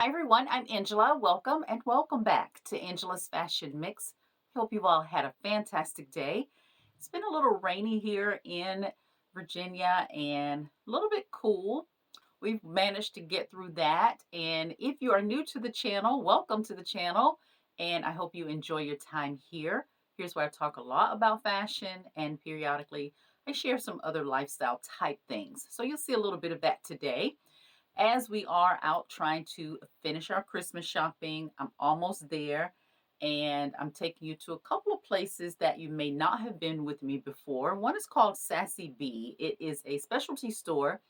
Hi everyone, I'm Angela. Welcome and welcome back to Angela's Fashion Mix. Hope you've all had a fantastic day. It's been a little rainy here in Virginia and a little bit cool. We've managed to get through that. And if you are new to the channel, welcome to the channel. And I hope you enjoy your time here. Here's where I talk a lot about fashion and periodically I share some other lifestyle type things. So you'll see a little bit of that today as we are out trying to finish our Christmas shopping. I'm almost there, and I'm taking you to a couple of places that you may not have been with me before. One is called Sassy Bee. It is a specialty store,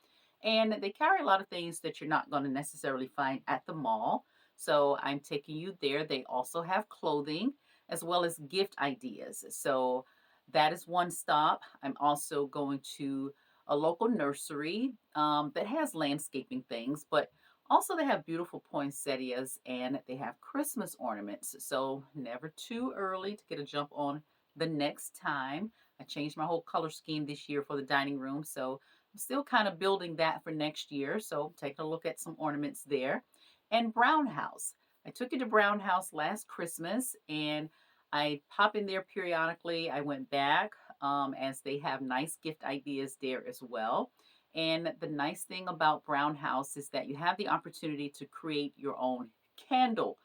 and they carry a lot of things that you're not going to necessarily find at the mall. So I'm taking you there. They also have clothing as well as gift ideas. So that is one stop. I'm also going to a local nursery that has landscaping things, but also they have beautiful poinsettias and they have Christmas ornaments. So never too early to get a jump on the next time. I changed my whole color scheme this year for the dining room, so I'm still kind of building that for next year. So take a look at some ornaments there. And Brown House. I took you to Brown House last Christmas and I pop in there periodically. I went back as they have nice gift ideas there as well. And the nice thing about Brown House is that you have the opportunity to create your own candle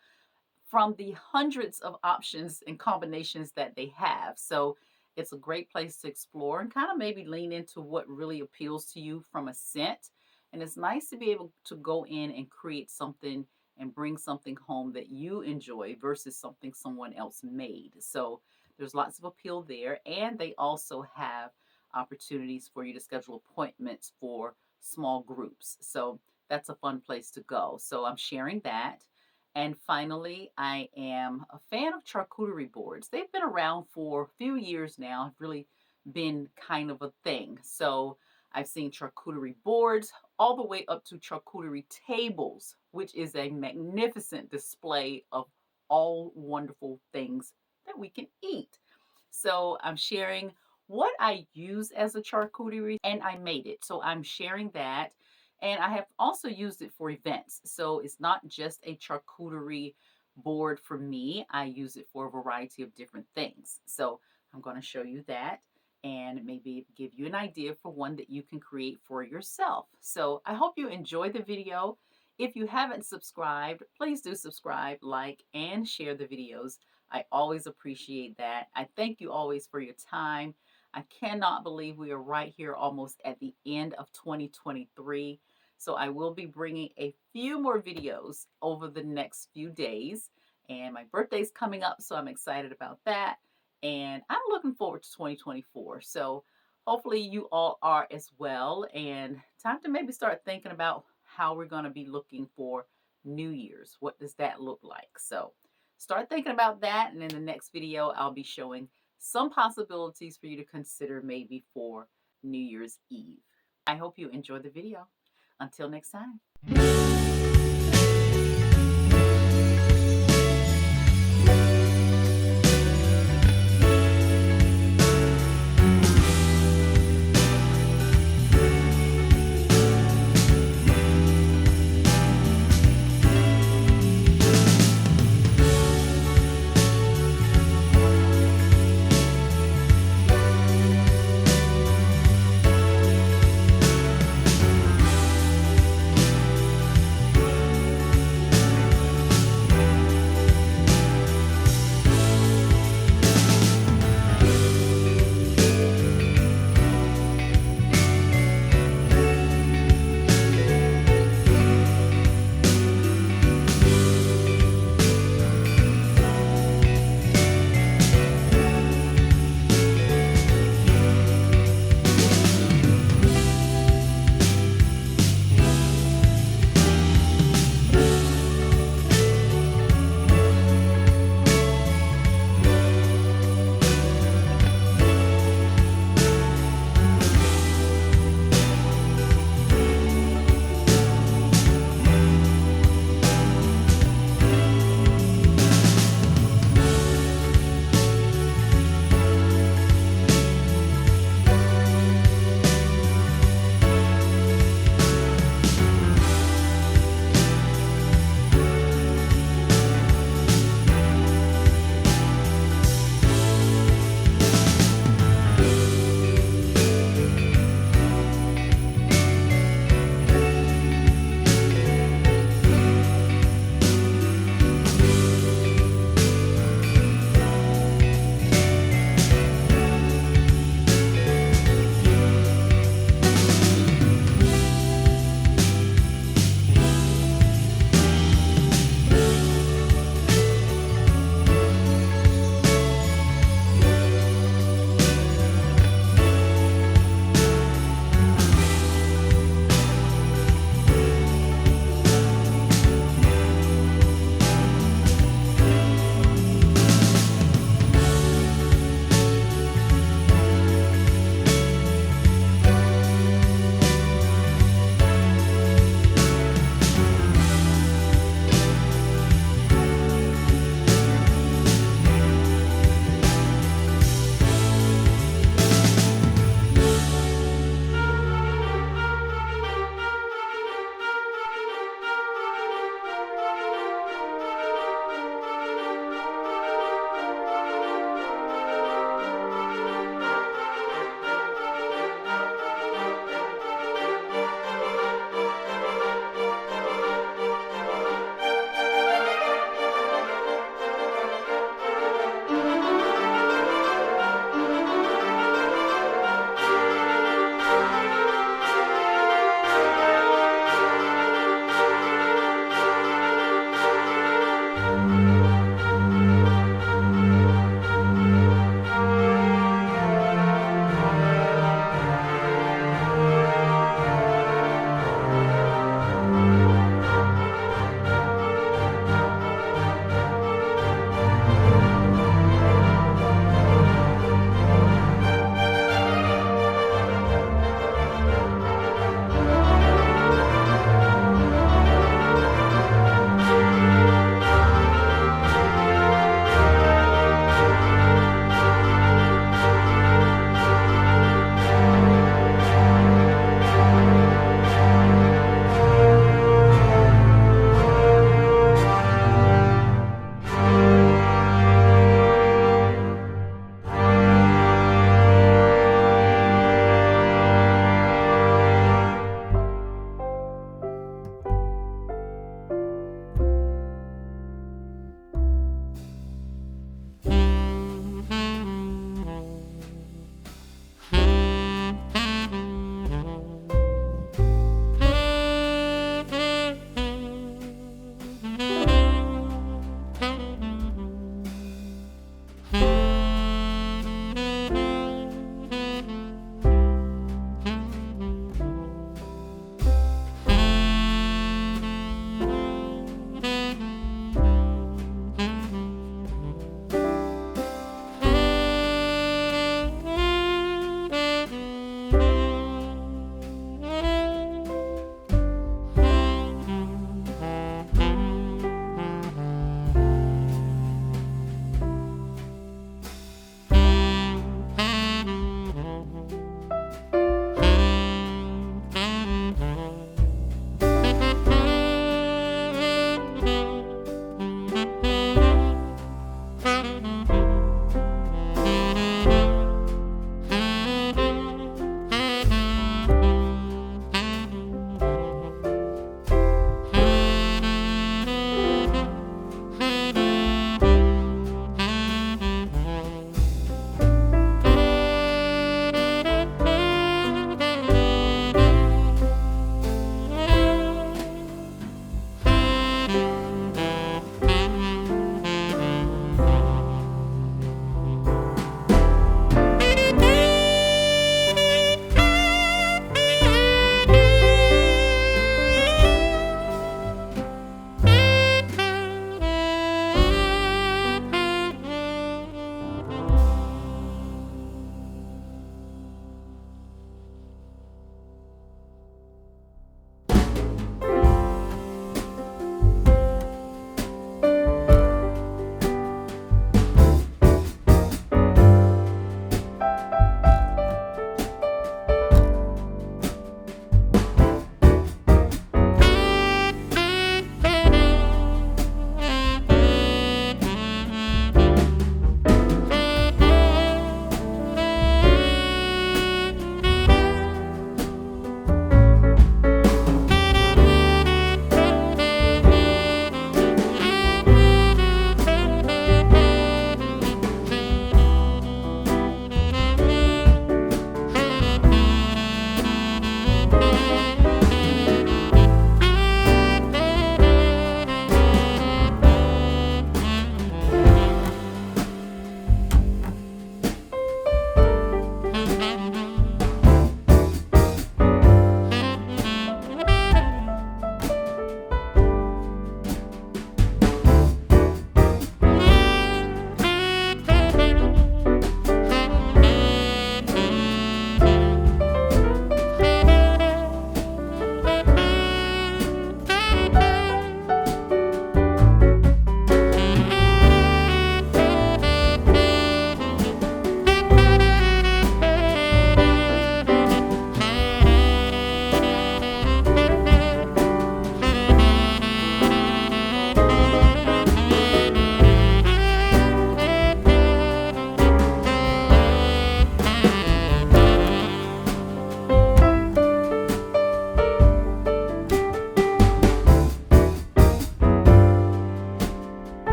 from the hundreds of options and combinations that they have. So it's a great place to explore and kind of maybe lean into what really appeals to you from a scent. And it's nice to be able to go in and create something and bring something home that you enjoy versus something someone else made. So there's lots of appeal there. And they also have opportunities for you to schedule appointments for small groups. So that's a fun place to go. So I'm sharing that. And finally, I am a fan of charcuterie boards. They've been around for a few years now, have really been kind of a thing. So I've seen charcuterie boards all the way up to charcuterie tables, which is a magnificent display of all wonderful things that we can eat. So I'm sharing what I use as a charcuterie and I made it. So I'm sharing that. And I have also used it for events. So it's not just a charcuterie board for me. I use it for a variety of different things. So I'm going to show you that and maybe give you an idea for one that you can create for yourself. So I hope you enjoy the video. If you haven't subscribed, please do subscribe, like, and share the videos. I always appreciate that. I thank you always for your time. I cannot believe we are right here almost at the end of 2023. So I will be bringing a few more videos over the next few days. And my birthday's coming up, so I'm excited about that. And I'm looking forward to 2024. So hopefully you all are as well. And time to maybe start thinking about how we're going to be looking for New Year's. What does that look like? So start thinking about that. And in the next video, I'll be showing some possibilities for you to consider maybe for New Year's Eve. I hope you enjoy the video. Until next time.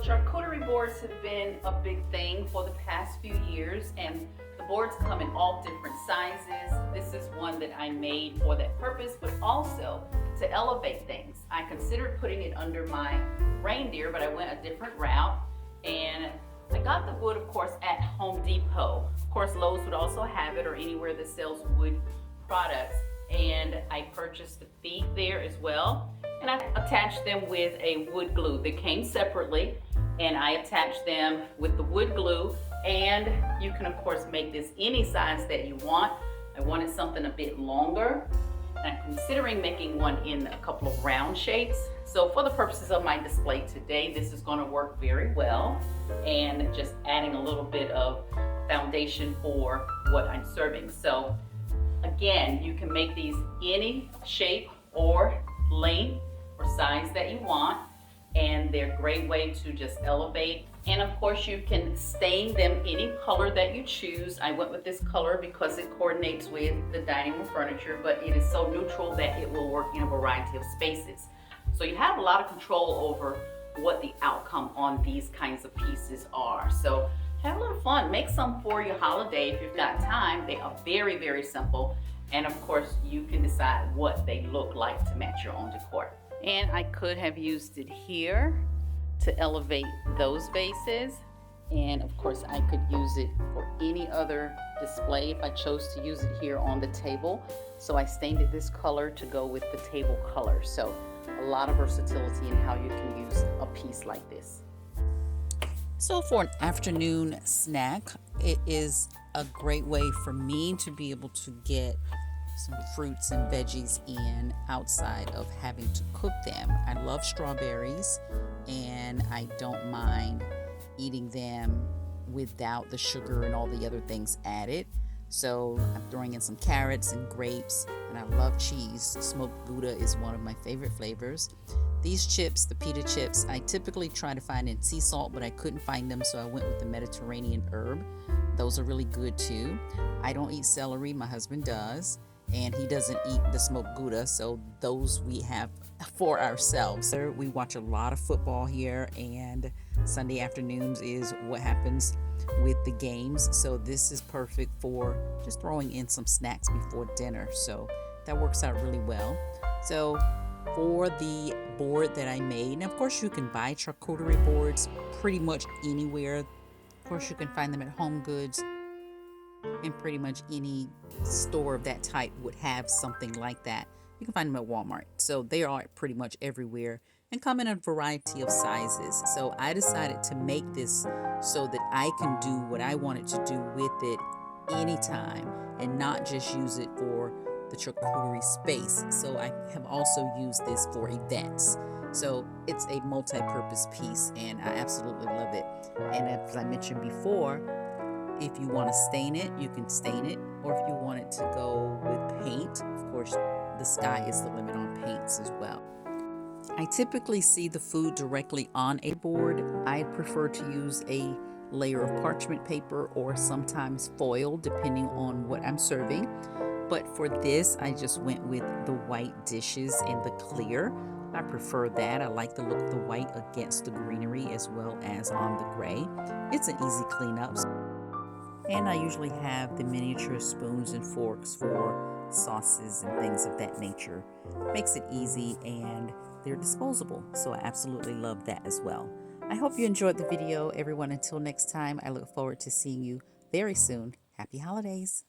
charcuterie boards have been a big thing for the past few years, and the boards come in all different sizes. This is one that I made for that purpose, but also to elevate things. I considered putting it under my reindeer, but I went a different route, and I got the wood, of course, at Home Depot. Of course, Lowe's would also have it, or anywhere that sells wood products, and I purchased the feet there as well. And I attached them with a wood glue. They came separately, and I attached them with the wood glue. And you can, of course, make this any size that you want. I wanted something a bit longer, and I'm considering making one in a couple of round shapes. So for the purposes of my display today, this is going to work very well, and just adding a little bit of foundation for what I'm serving. So again, you can make these any shape or length or size that you want, and they're a great way to just elevate. And of course, you can stain them any color that you choose. I went with this color because it coordinates with the dining room furniture, but it is so neutral that it will work in a variety of spaces. So you have a lot of control over what the outcome on these kinds of pieces are. So have a little fun. Make some for your holiday if you've got time. They are very, very simple. And of course, you can decide what they look like to match your own decor. And I could have used it here to elevate those vases. And of course, I could use it for any other display if I chose to use it here on the table. So I stained it this color to go with the table color. So a lot of versatility in how you can use a piece like this. So for an afternoon snack, it is a great way for me to be able to get some fruits and veggies in outside of having to cook them. I love strawberries, and I don't mind eating them without the sugar and all the other things added. So I'm throwing in some carrots and grapes, and I love cheese. Smoked Gouda is one of my favorite flavors. These chips, the pita chips, I typically try to find in sea salt, but I couldn't find them, so I went with the Mediterranean herb. Those are really good too. I don't eat celery, my husband does, and he doesn't eat the smoked Gouda, so those we have for ourselves. We watch a lot of football here, and Sunday afternoons is what happens with the games, so this is perfect for just throwing in some snacks before dinner, so that works out really well. So for the board that I made, and of course you can buy charcuterie boards pretty much anywhere. Of course you can find them at Home Goods, and pretty much any store of that type would have something like that. You can find them at Walmart, so they are pretty much everywhere and come in a variety of sizes. So I decided to make this so that I can do what I wanted to do with it anytime and not just use it for the charcuterie space. So I have also used this for events. So it's a multi-purpose piece, and I absolutely love it. And as I mentioned before, if you want to stain it, you can stain it, or if you want it to go with paint, of course, the sky is the limit on paints as well. I typically see the food directly on a board. I prefer to use a layer of parchment paper or sometimes foil, depending on what I'm serving. But for this, I just went with the white dishes and the clear. I prefer that. I like the look of the white against the greenery as well as on the gray. It's an easy cleanup. And I usually have the miniature spoons and forks for sauces and things of that nature. Makes it easy, and they're disposable, so I absolutely love that as well. I hope you enjoyed the video, everyone. Until next time, I look forward to seeing you very soon. Happy holidays!